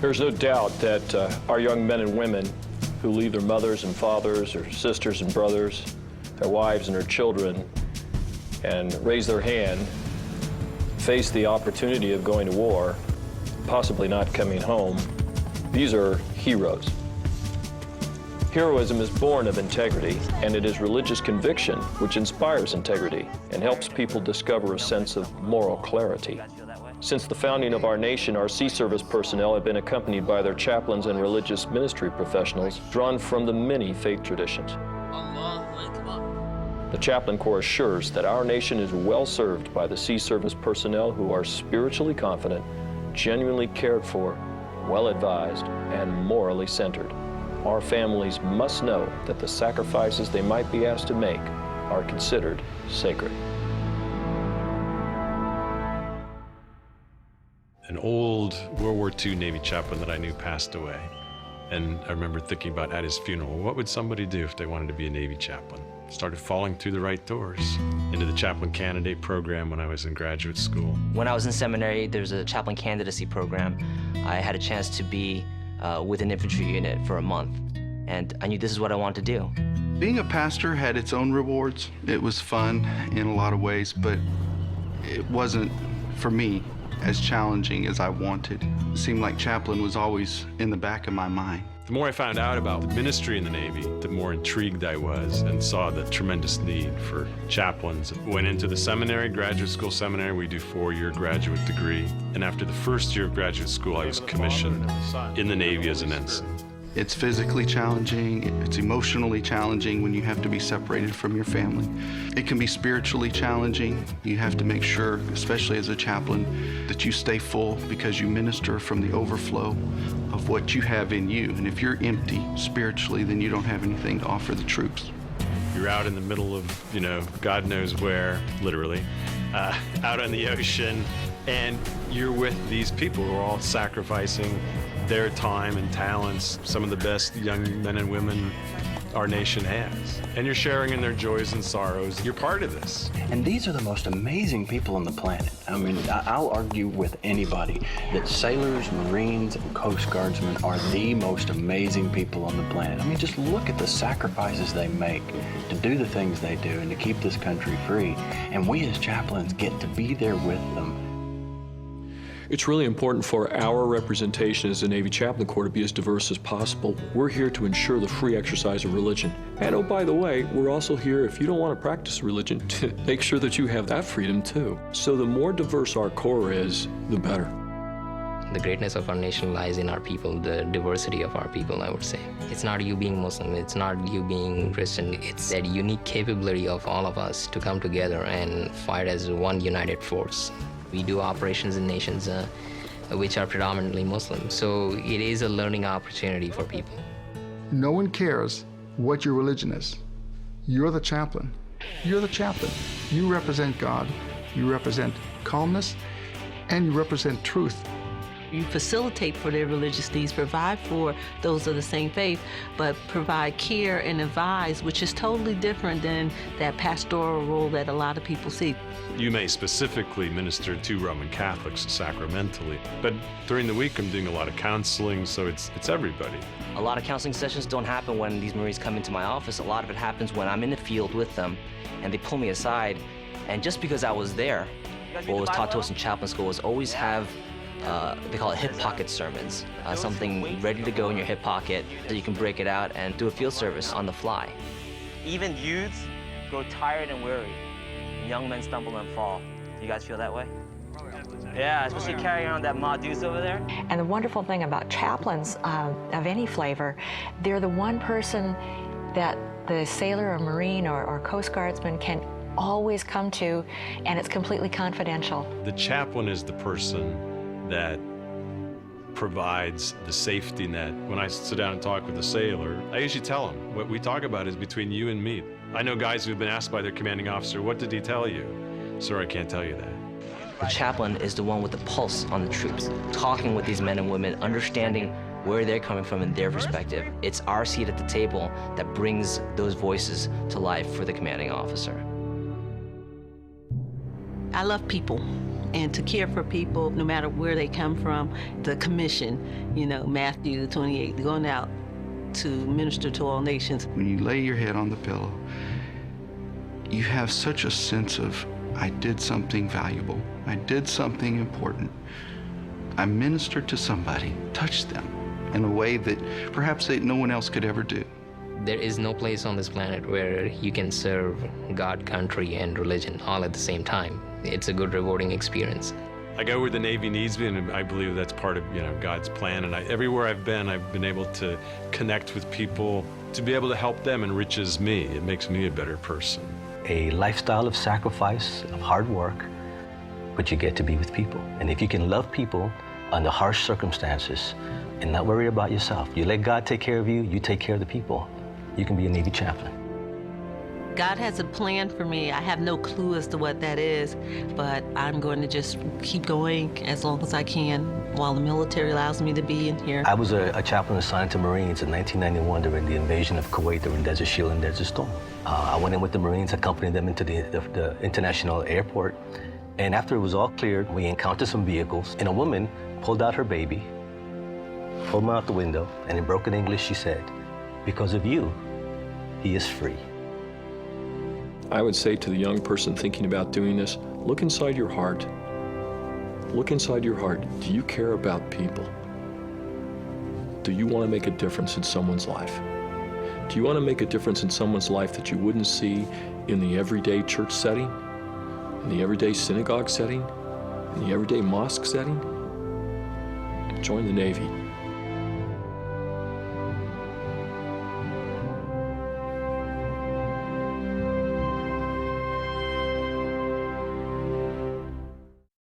There's no doubt that our young men and women who leave their mothers and fathers, or sisters and brothers, their wives and their children, and raise their hand, face the opportunity of going to war, possibly not coming home. These are heroes. Heroism is born of integrity, and it is religious conviction which inspires integrity and helps people discover a sense of moral clarity. Since the founding of our nation, our Sea Service personnel have been accompanied by their chaplains and religious ministry professionals drawn from the many faith traditions. The Chaplain Corps assures that our nation is well served by the Sea Service personnel who are spiritually confident, genuinely cared for, well advised, and morally centered. Our families must know that the sacrifices they might be asked to make are considered sacred. An old World War II Navy chaplain that I knew passed away. And I remember thinking about at his funeral, what would somebody do if they wanted to be a Navy chaplain? Started falling through the right doors into the chaplain candidate program when I was in graduate school. When I was in seminary, there's a chaplain candidacy program. I had a chance to be with an infantry unit for a month, and I knew this is what I wanted to do. Being a pastor had its own rewards. It was fun in a lot of ways, but it wasn't, for me, as challenging as I wanted. It seemed like chaplain was always in the back of my mind. The more I found out about the ministry in the Navy, the more intrigued I was and saw the tremendous need for chaplains. Went into the seminary, graduate school seminary. We do 4-year graduate degree. And after the first year of graduate school, I was commissioned in the Navy as an ensign. It's physically challenging, it's emotionally challenging when you have to be separated from your family. It can be spiritually challenging. You have to make sure, especially as a chaplain, that you stay full because you minister from the overflow of what you have in you. And if you're empty spiritually, then you don't have anything to offer the troops. You're out in the middle of, God knows where, literally, out on the ocean, and you're with these people who are all sacrificing their time and talents, some of the best young men and women our nation has. And you're sharing in their joys and sorrows. You're part of this. And these are the most amazing people on the planet. I mean, I'll argue with anybody that sailors, Marines, and Coast Guardsmen are the most amazing people on the planet. I mean, just look at the sacrifices they make to do the things they do and to keep this country free. And we as chaplains get to be there with them. It's really important for our representation as the Navy Chaplain Corps to be as diverse as possible. We're here to ensure the free exercise of religion. And oh, by the way, we're also here, if you don't want to practice religion, to make sure that you have that freedom too. So the more diverse our Corps is, the better. The greatness of our nation lies in our people, the diversity of our people, I would say. It's not you being Muslim, it's not you being Christian, it's that unique capability of all of us to come together and fight as one united force. We do operations in nations which are predominantly Muslim, so it is a learning opportunity for people. No one cares what your religion is. You're the chaplain. You're the chaplain. You represent God, you represent calmness, and you represent truth. You facilitate for their religious needs, provide for those of the same faith, but provide care and advise, which is totally different than that pastoral role that a lot of people see. You may specifically minister to Roman Catholics sacramentally, but during the week I'm doing a lot of counseling, so it's everybody. A lot of counseling sessions don't happen when these Marines come into my office. A lot of it happens when I'm in the field with them and they pull me aside. And just because I was there, what was taught to us in chaplain school was always have they call it hip pocket sermons, something ready to go in your hip pocket so you can break it out and do a field service on the fly. Even youths grow tired and weary. Young men stumble and fall. Do you guys feel that way? Yeah, especially carrying around that Ma Deuce over there. And the wonderful thing about chaplains of any flavor, they're the one person that the sailor or Marine or Coast Guardsman can always come to, and it's completely confidential. The chaplain is the person that provides the safety net. When I sit down and talk with a sailor, I usually tell them, what we talk about is between you and me. I know guys who've been asked by their commanding officer, what did he tell you? Sir, I can't tell you that. The chaplain is the one with the pulse on the troops, talking with these men and women, understanding where they're coming from in their perspective. It's our seat at the table that brings those voices to life for the commanding officer. I love people. and to care for people no matter where they come from. The commission, Matthew 28, going out to minister to all nations. When you lay your head on the pillow, you have such a sense of, I did something valuable. I did something important. I ministered to somebody, touched them in a way that perhaps no one else could ever do. There is no place on this planet where you can serve God, country, and religion all at the same time. It's a good, rewarding experience. I go where the Navy needs me, and I believe that's part of God's plan. And everywhere I've been able to connect with people. To be able to help them enriches me. It makes me a better person. A lifestyle of sacrifice, of hard work, but you get to be with people. And if you can love people under harsh circumstances and not worry about yourself, you let God take care of you, you take care of the people, you can be a Navy chaplain. God has a plan for me. I have no clue as to what that is, but I'm going to just keep going as long as I can while the military allows me to be in here. I was a chaplain assigned to Marines in 1991 during the invasion of Kuwait during Desert Shield and Desert Storm. I went in with the Marines, accompanied them into the international airport, and after it was all cleared, we encountered some vehicles, and a woman pulled out her baby, pulled him out the window, and in broken English she said, "Because of you, he is free." I would say to the young person thinking about doing this, look inside your heart. Look inside your heart. Do you care about people? Do you want to make a difference in someone's life? Do you want to make a difference in someone's life that you wouldn't see in the everyday church setting, in the everyday synagogue setting, in the everyday mosque setting? Join the Navy.